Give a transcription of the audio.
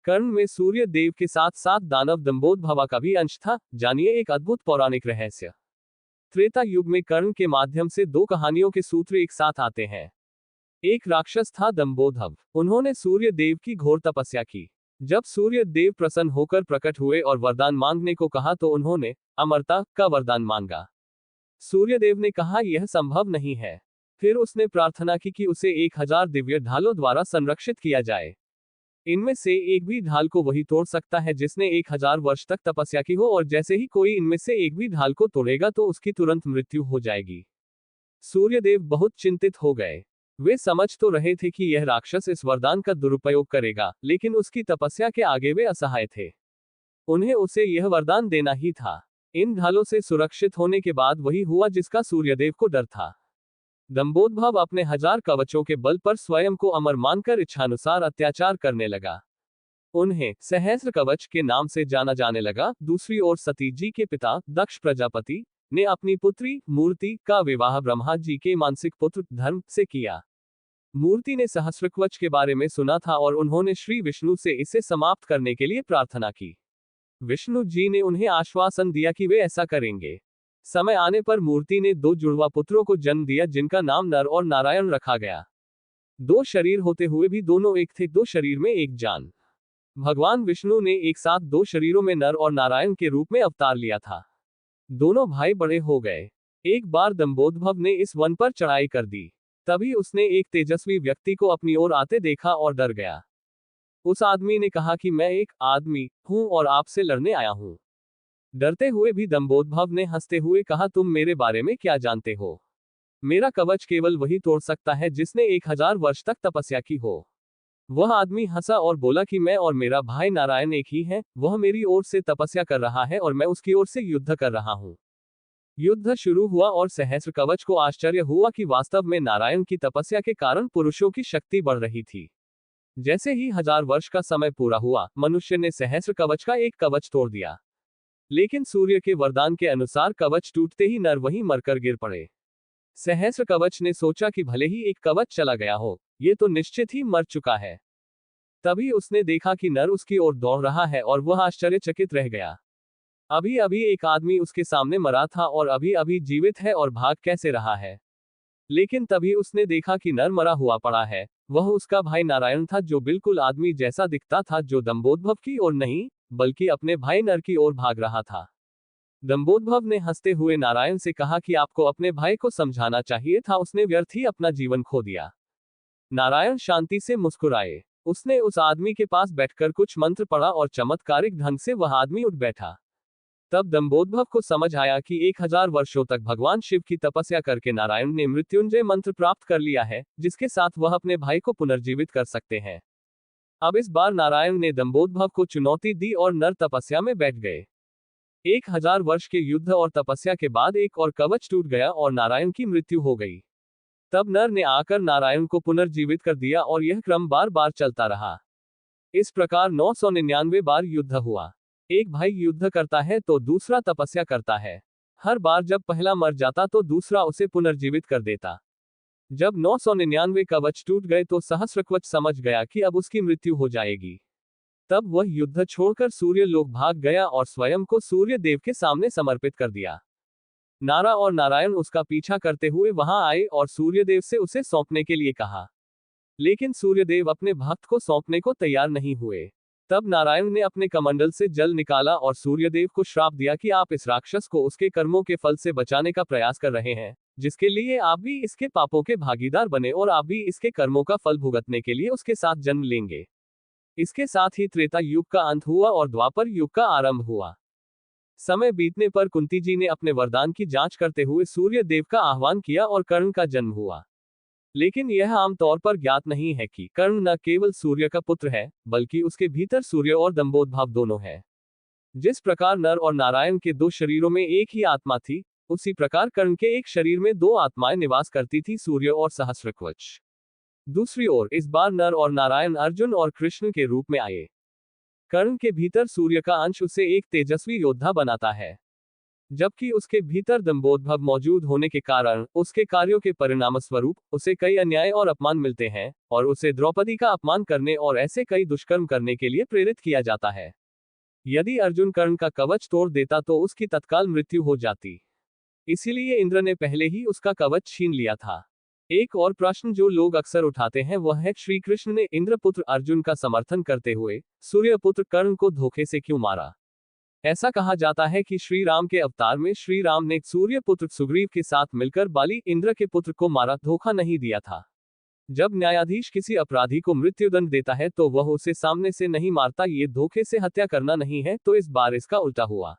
कर्ण में सूर्य देव के साथ साथ दानव दंभोदभवा का भी अंश था। जानिए एक अद्भुत पौराणिक रहस्य। त्रेता युग में कर्ण के माध्यम से दो कहानियों के सूत्र एक साथ आते हैं। एक राक्षस था दंभोदभ। उन्होंने सूर्य देव की घोर तपस्या की। जब सूर्य देव प्रसन्न होकर प्रकट हुए और वरदान मांगने को कहा तो उन्होंने अमरता का वरदान मांगा। सूर्यदेव ने कहा यह संभव नहीं है। फिर उसने प्रार्थना की कि उसे 1000 दिव्य ढालों द्वारा संरक्षित किया जाए। इनमें से एक भी ढाल को वही तोड़ सकता है जिसने 1000 वर्ष तक तपस्या की हो, और जैसे ही कोई इनमें से एक भी ढाल को तोड़ेगा तो उसकी तुरंत मृत्यु हो जाएगी। सूर्यदेव बहुत चिंतित हो गए। वे समझ तो रहे थे कि यह राक्षस इस वरदान का दुरुपयोग करेगा, लेकिन उसकी तपस्या के आगे वे असहाय थे। उन्हें उसे यह वरदान देना ही था। इन ढालों से सुरक्षित होने के बाद वही हुआ जिसका सूर्यदेव को डर था। दंभोदभ अपने 1000 कवचों के बल पर स्वयं को अमर मानकर इच्छानुसार अत्याचार करने लगा। उन्हें सहस्र कवच के नाम से जाना जाने लगा। दूसरी ओर सती जी के पिता दक्ष प्रजापति ने अपनी पुत्री मूर्ति का विवाह ब्रह्मा जी के मानसिक पुत्र धर्म से किया। मूर्ति ने सहस्रकवच के बारे में सुना था और उन्होंने श्री विष्णु से इसे समाप्त करने के लिए प्रार्थना की। विष्णु जी ने उन्हें आश्वासन दिया कि वे ऐसा करेंगे। समय आने पर मूर्ति ने 2 जुड़वा पुत्रों को जन्म दिया जिनका नाम नर और नारायण रखा गया। 2 शरीर होते हुए भी दोनों एक थे, 2 शरीर में एक जान। भगवान विष्णु ने एक साथ 2 शरीरों में नर और नारायण के रूप में अवतार लिया था। दोनों भाई बड़े हो गए। एक बार दंभोदभ ने इस वन पर चढ़ाई कर दी। तभी उसने एक तेजस्वी व्यक्ति को अपनी ओर आते देखा और डर गया। उस आदमी ने कहा कि मैं एक आदमी हूं और आपसे लड़ने आया हूं। डरते हुए भी दंभोदभ ने हंसते हुए कहा तुम मेरे बारे में क्या जानते हो? मेरा कवच केवल वही तोड़ सकता है जिसने 1000 वर्ष तक तपस्या की हो। वह आदमी हंसा और बोला कि मैं और मेरा भाई नारायण एक ही हैं। वह मेरी ओर से तपस्या कर रहा है और मैं उसकी ओर से युद्ध कर रहा हूं। युद्ध शुरू हुआ और सहस्र कवच को आश्चर्य हुआ कि वास्तव में नारायण की तपस्या के कारण पुरुषों की शक्ति बढ़ रही थी। जैसे ही 1000 वर्ष का समय पूरा हुआ, मनुष्य ने सहस्र कवच का एक कवच तोड़ दिया। लेकिन सूर्य के वरदान के अनुसार कवच टूटते ही नर वहीं मरकर गिर पड़े। सहस्र कवच ने सोचा कि भले ही एक कवच चला गया हो, ये तो निश्चित ही मर चुका है। तभी उसने देखा कि नर उसकी ओर दौड़ रहा है और वह आश्चर्यचकित रह गया। अभी अभी एक आदमी उसके सामने मरा था और अभी अभी जीवित है और भाग कैसे रहा है। लेकिन तभी उसने देखा कि नर मरा हुआ पड़ा है। वह उसका भाई नारायण था जो बिल्कुल आदमी जैसा दिखता था, जो दंभोदभ की ओर नहीं बल्कि अपने भाई नर की ओर भाग रहा था। दंभोदभ ने हंसते हुए नारायण से कहा कि आपको अपने भाई को समझाना चाहिए था, उसने व्यर्थ ही अपना जीवन खो दिया। नारायण शांति से मुस्कुराए। उसने उस आदमी के पास बैठकर कुछ मंत्र पढ़ा और चमत्कारिक ढंग से वह आदमी उठ बैठा। तब दंभोदभ को समझ आया कि 1000 वर्षों तक भगवान शिव की तपस्या करके नारायण ने मृत्युंजय मंत्र प्राप्त कर लिया है, जिसके साथ वह अपने भाई को पुनर्जीवित कर सकते हैं। अब इस बार नारायण ने दंभोदभ को चुनौती दी और नर तपस्या में बैठ गए। 1000 वर्ष के युद्ध और तपस्या के बाद एक और कवच टूट गया और नारायण की मृत्यु हो गई। तब नर ने आकर नारायण को पुनर्जीवित कर दिया और यह क्रम बार बार चलता रहा। इस प्रकार 999 बार युद्ध हुआ। एक भाई युद्ध करता है तो दूसरा तपस्या करता है। हर बार जब पहला मर जाता तो दूसरा उसे पुनर्जीवित कर देता। जब 999 कवच टूट गए तो सहस्रकवच समझ गया कि अब उसकी मृत्यु हो जाएगी। तब वह युद्ध छोड़कर सूर्य लोक भाग गया और स्वयं को सूर्य देव के सामने समर्पित कर दिया। नारा और नारायण उसका पीछा करते हुए वहां आए और सूर्यदेव से उसे सौंपने के लिए कहा। लेकिन सूर्यदेव अपने भक्त को सौंपने को तैयार नहीं हुए। तब नारायण ने अपने कमंडल से जल निकाला और सूर्यदेव को श्राप दिया कि आप इस राक्षस को उसके कर्मों के फल से बचाने का प्रयास कर रहे हैं, जिसके लिए आप भी इसके पापों के भागीदार बने और आप भी इसके कर्मों का फल भुगतने के लिए उसके साथ जन्म लेंगे। इसके साथ ही त्रेता युग का अंत हुआ और द्वापर युग का आरंभ हुआ। समय बीतने पर कुंती जी ने अपने वरदान की जांच करते हुए सूर्य देव का आह्वान किया और कर्ण का जन्म हुआ। लेकिन यह आमतौर पर ज्ञात नहीं है कि कर्ण न केवल सूर्य का पुत्र है, बल्कि उसके भीतर सूर्य और दंभोदभ दोनों है। जिस प्रकार नर और नारायण के 2 शरीरों में एक ही आत्मा थी, उसी प्रकार कर्ण के एक शरीर में 2 आत्माएं निवास करती थी, सूर्य और सहस्रकवच। दूसरी ओर इस बार नर और नारायण अर्जुन और कृष्ण के रूप में आए। कर्ण के भीतर सूर्य का अंश उसे एक तेजस्वी योद्धा बनाता है। जबकि उसके भीतर दंभोद्भव मौजूद होने के कारण उसके कार्यों के परिणामस्वरूप उसे कई अन्याय और अपमान मिलते हैं, और उसे द्रौपदी का अपमान करने और ऐसे कई दुष्कर्म करने के लिए प्रेरित किया जाता है। यदि अर्जुन कर्ण का कवच तोड़ देता तो उसकी तत्काल मृत्यु हो जाती। इसीलिए इंद्र ने पहले ही उसका कवच छीन लिया था। एक और प्रश्न जो लोग अक्सर उठाते हैं वह है, श्री कृष्ण ने इंद्रपुत्र अर्जुन का समर्थन करते हुए सूर्यपुत्र कर्ण को धोखे से क्यों मारा? ऐसा कहा जाता है कि श्री राम के अवतार में श्री राम ने सूर्यपुत्र सुग्रीव के साथ मिलकर बाली इंद्र के पुत्र को मारा, धोखा नहीं दिया था। जब न्यायाधीश किसी अपराधी को मृत्युदंड देता है तो वह उसे सामने से नहीं मारता, ये धोखे से हत्या करना नहीं है, तो इस बार इसका उल्टा हुआ।